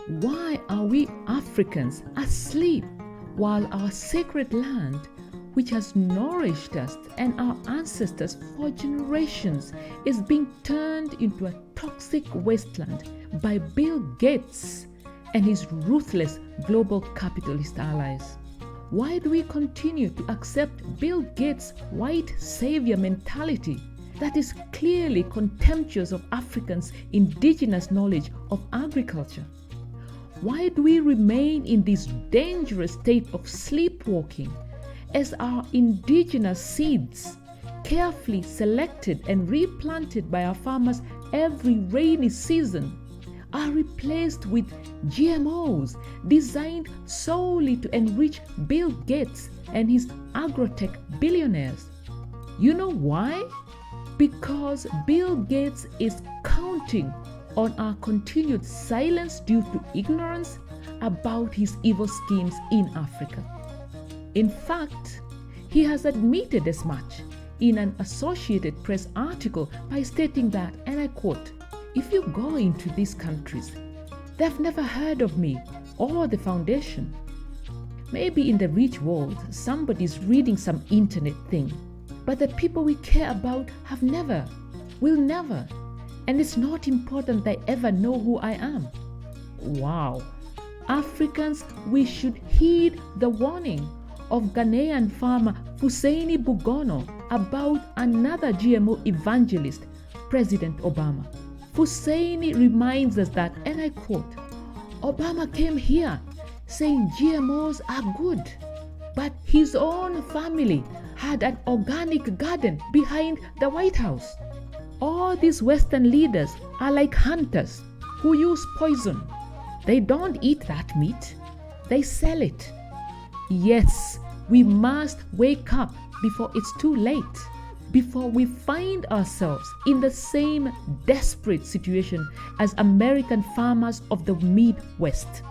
Why are we Africans asleep while our sacred land, which has nourished us and our ancestors for generations, is being turned into a toxic wasteland by Bill Gates and his ruthless global capitalist allies? Why do we continue to accept Bill Gates' white savior mentality that is clearly contemptuous of Africans' indigenous knowledge of agriculture? Why do we remain in this dangerous state of sleepwalking as our indigenous seeds, carefully selected and replanted by our farmers every rainy season, are replaced with GMOs designed solely to enrich Bill Gates and his agrotech billionaires? You know why? Because Bill Gates is counting on our continued silence due to ignorance about his evil schemes in Africa. In fact, he has admitted as much in an Associated Press article by stating that, and I quote, "If you go into these countries, they've never heard of me or the foundation. Maybe in the rich world, somebody's reading some internet thing, but the people we care about have never, will never, and it's not important they ever know who I am." Wow. Africans, we should heed the warning of Ghanaian farmer Husseini Bugono about another GMO evangelist, President Obama. Husseini reminds us that, and I quote, "Obama came here saying GMOs are good, but his own family had an organic garden behind the White House. All these Western leaders are like hunters who use poison. They don't eat that meat, they sell it." Yes, we must wake up before it's too late, before we find ourselves in the same desperate situation as American farmers of the Midwest.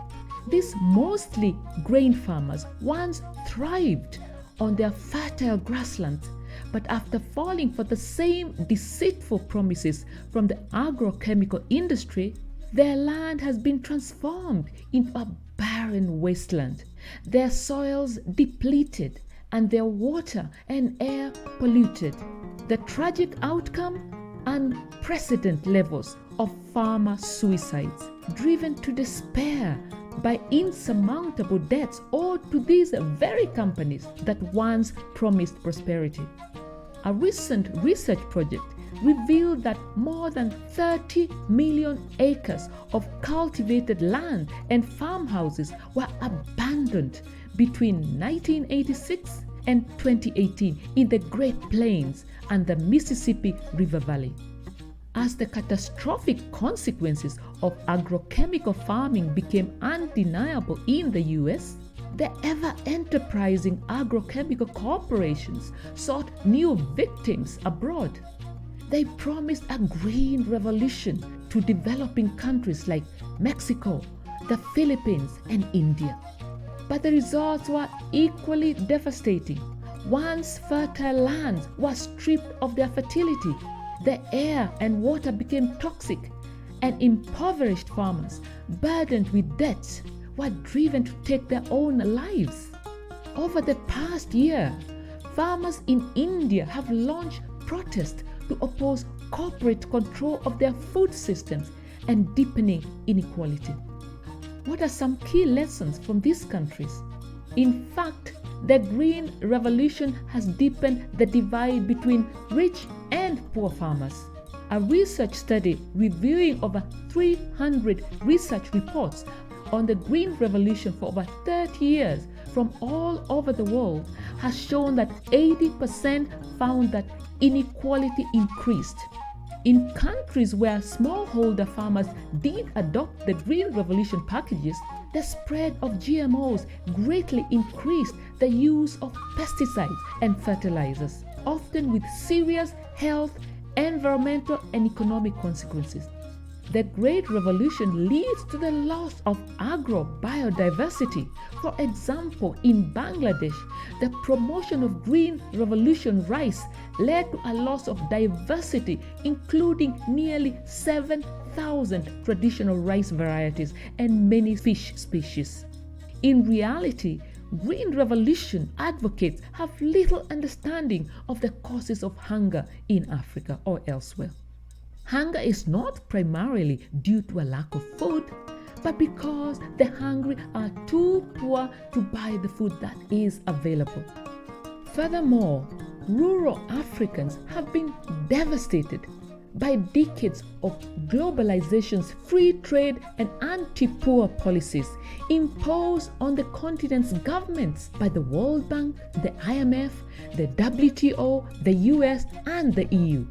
These mostly grain farmers once thrived on their fertile grasslands, but after falling for the same deceitful promises from the agrochemical industry, their land has been transformed into a barren wasteland, their soils depleted, and their water and air polluted. The tragic outcome? Unprecedented levels of farmer suicides, driven to despair by insurmountable debts owed to these very companies that once promised prosperity. A recent research project revealed that more than 30 million acres of cultivated land and farmhouses were abandoned between 1986 and 2018 in the Great Plains and the Mississippi River Valley. As the catastrophic consequences of agrochemical farming became undeniable in the US, the ever-enterprising agrochemical corporations sought new victims abroad. They promised a green revolution to developing countries like Mexico, the Philippines, and India. But the results were equally devastating. Once fertile lands were stripped of their fertility, the air and water became toxic, and impoverished farmers, burdened with debts, were driven to take their own lives. Over the past year, farmers in India have launched protests to oppose corporate control of their food systems and deepening inequality. What are some key lessons from these countries? In fact, the Green Revolution has deepened the divide between rich and poor farmers. A research study reviewing over 300 research reports on the Green Revolution for over 30 years from all over the world has shown that 80% found that inequality increased. In countries where smallholder farmers did adopt the Green Revolution packages, the spread of GMOs greatly increased the use of pesticides and fertilizers, often with serious health, environmental, and economic consequences. The Great Revolution leads to the loss of agro-biodiversity. For example, in Bangladesh, the promotion of Green Revolution rice led to a loss of diversity, including nearly 7,000 1,000 traditional rice varieties and many fish species. In reality, Green Revolution advocates have little understanding of the causes of hunger in Africa or elsewhere. Hunger is not primarily due to a lack of food, but because the hungry are too poor to buy the food that is available. Furthermore, rural Africans have been devastated by decades of globalization's free trade and anti-poor policies imposed on the continent's governments by the World Bank, the IMF, the WTO, the US, and the EU.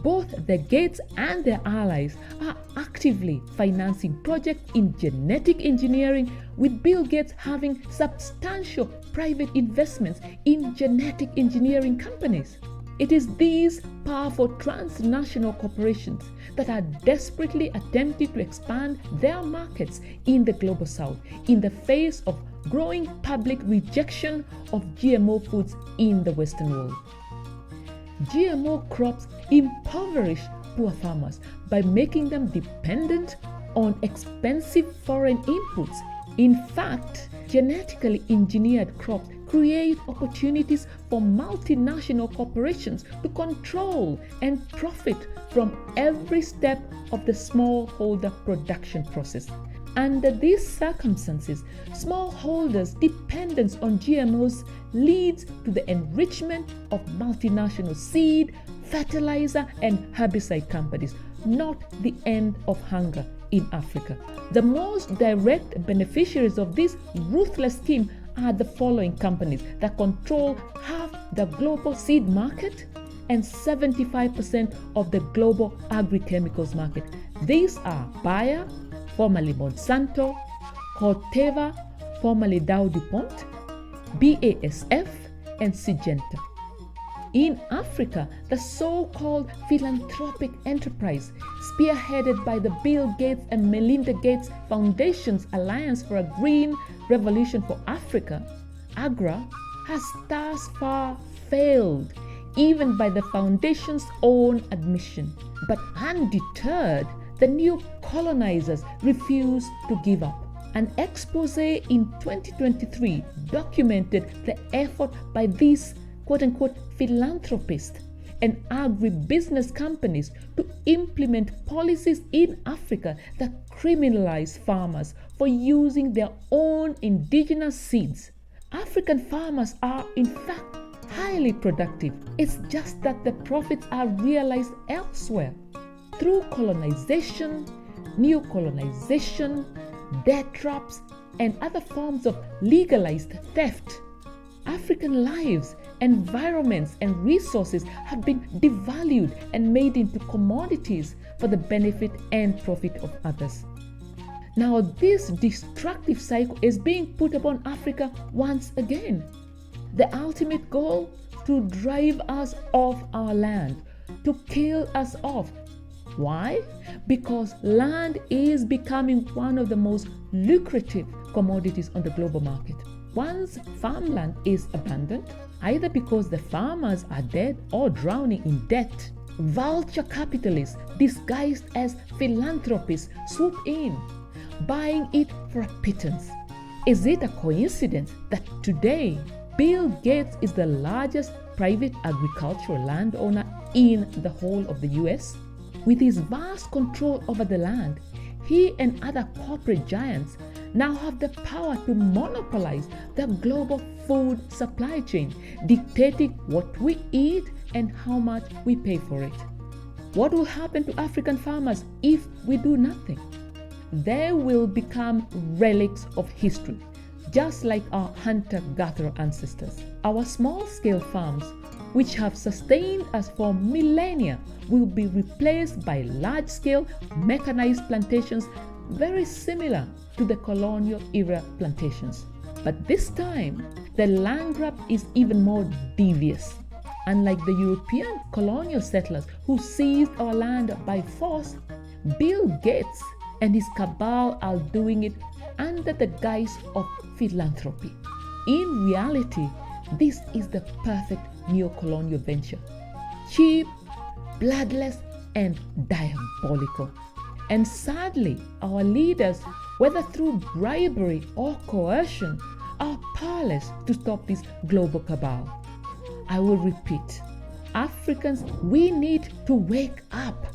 Both the Gates and their allies are actively financing projects in genetic engineering, with Bill Gates having substantial private investments in genetic engineering companies. It is these powerful transnational corporations that are desperately attempting to expand their markets in the global south in the face of growing public rejection of GMO foods in the Western world. GMO crops impoverish poor farmers by making them dependent on expensive foreign inputs. In fact, genetically engineered crops create opportunities for multinational corporations to control and profit from every step of the smallholder production process. Under these circumstances, smallholders' dependence on GMOs leads to the enrichment of multinational seed, fertilizer, and herbicide companies, not the end of hunger in Africa. The most direct beneficiaries of this ruthless scheme are the following companies that control half the global seed market and 75% of the global agrochemicals market. These are Bayer, formerly Monsanto, Corteva, formerly Dow DuPont, BASF, and Syngenta. In Africa, the so-called philanthropic enterprise, spearheaded by the Bill Gates and Melinda Gates Foundation's Alliance for a Green Revolution for Africa, AGRA, has thus far failed, even by the foundation's own admission. But undeterred, the new colonizers refuse to give up. An exposé in 2023 documented the effort by these quote-unquote philanthropists and agribusiness companies to implement policies in Africa that criminalize farmers for using their own indigenous seeds. African farmers are in fact highly productive. It's just that the profits are realized elsewhere through colonization, neocolonization, debt traps, and other forms of legalized theft. African lives, environments, and resources have been devalued and made into commodities for the benefit and profit of others. Now, this destructive cycle is being put upon Africa once again. The ultimate goal: to drive us off our land, to kill us off. Why? Because land is becoming one of the most lucrative commodities on the global market. Once farmland is abandoned, either because the farmers are dead or drowning in debt, vulture capitalists disguised as philanthropists swoop in, buying it for a pittance. Is it a coincidence that today Bill Gates is the largest private agricultural landowner in the whole of the US? With his vast control over the land, he and other corporate giants now have the power to monopolize the global food supply chain, dictating what we eat and how much we pay for it. What will happen to African farmers if we do nothing? They will become relics of history, just like our hunter-gatherer ancestors. Our small-scale farms, which have sustained us for millennia, will be replaced by large-scale mechanized plantations very similar to the colonial era plantations. But this time, the land grab is even more devious. Unlike the European colonial settlers who seized our land by force, Bill Gates and his cabal are doing it under the guise of philanthropy. In reality, this is the perfect neocolonial venture. Cheap, bloodless, and diabolical. And sadly, our leaders, whether through bribery or coercion, are powerless to stop this global cabal. I will repeat, Africans, we need to wake up.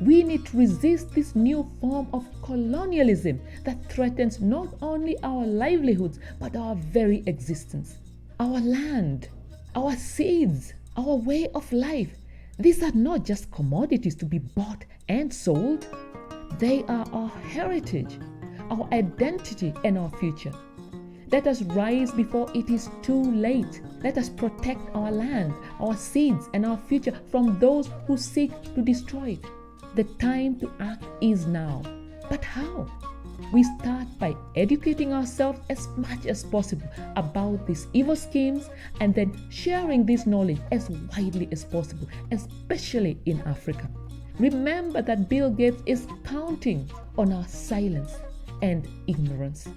We need to resist this new form of colonialism that threatens not only our livelihoods but our very existence. Our land, our seeds, our way of life. These are not just commodities to be bought and sold. They are our heritage, our identity, and our future. Let us rise before it is too late. Let us protect our land, our seeds, and our future from those who seek to destroy it. The time to act is now. But how? We start by educating ourselves as much as possible about these evil schemes and then sharing this knowledge as widely as possible, especially in Africa. Remember that Bill Gates is counting on our silence and ignorance.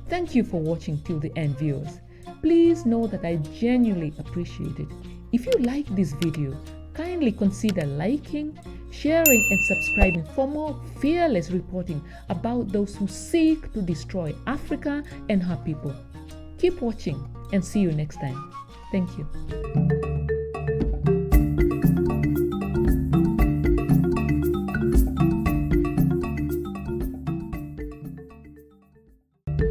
Thank you for watching till the end, viewers. Please know that I genuinely appreciate it. If you like this video, kindly consider liking, sharing, and subscribing for more fearless reporting about those who seek to destroy Africa and her people. Keep watching and see you next time. Thank you.